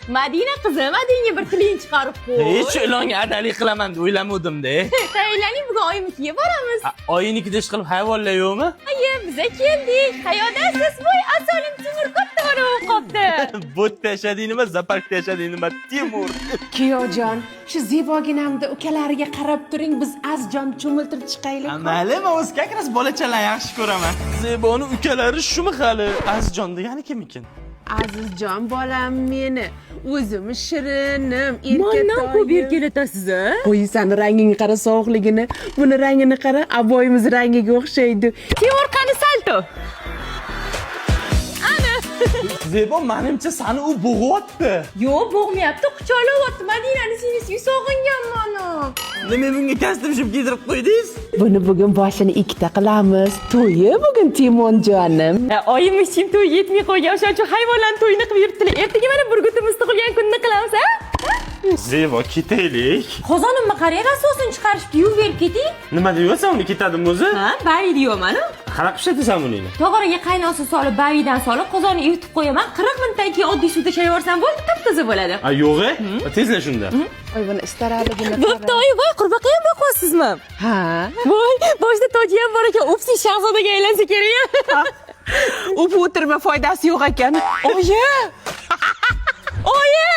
Madina qizim, adingga bir tiling chiqarib qo'y. Hech ilonga adalik qilaman deb o'ylamadim-da. Tayyorlaning, bugun oyimnikiga boramiz. Oyinnikida ish qilib hayvonlar yo'qmi? Aye, biz keldik. Hayodasiz, voy, asolim Timur katta bo'lib qopti. Botda yashading nima, zaparkda yashading nima, Timur. Kuyojon, shu Zeboginamda ukalariga qarab turing, biz Azjon cho'miltirib chiqaylik. Mayli, men o'z как раз bolachalar yaxshi ko'raman. Zeboni ukalari shumi hali? Azjon degani kim ekan? Azizjon bolam meni, o'zim shirinim, Mandan ko'p erkatoyim. erkalatasiz, a? Qo'ysan rangini qara, sovuqligini, buni rangini qara, aboyimiz rangiga o'xshaydi. Timur qani salto. Zebo, menimcha seni u bo'g'yapti. Yo'q, bo'g'mayapti, quchoqlayapti. Madinani singlisiga sog'inganman. Nima bunga kostyum kiydirib qo'ydingiz? Buni bugun boshini ikkita qilamiz. To'yi bugun Timonjonim. Oyimiz chim to'y yetmay qo'ygan, o'shaning uchun hayvonlarni to'yini qilib yuribdilar. Ertaga mana burgutimiz tug'ilgan kunni qilamiz, a? Zebo, ketaylik. Qozonimni qarang, asosini chiqarishib yuvib berib keting. Nima deyapsan, uni ketadimi o'zi? Ha, bayi deyapman-ku. Qanaqa pishatasan buni? Tog'oraga qaynoqsi solib, bayidan solib, qozonni yutib qo'yaman. 40 minutdan keyin oddiy suvda shayvorsam bo'ldi, top-toza bo'ladi. A, yo'q-e? Tezla shunda. Voy, buni istararligini Bo'pti, oyi, voy, qurbaqa ham boqasizmi? Ha. Voy, boshida toji ham bor ekan, upsi shahzodaga aylansa kerak. O'p o'tirma, foydasi yo'q ekan. Oyi! Oyi!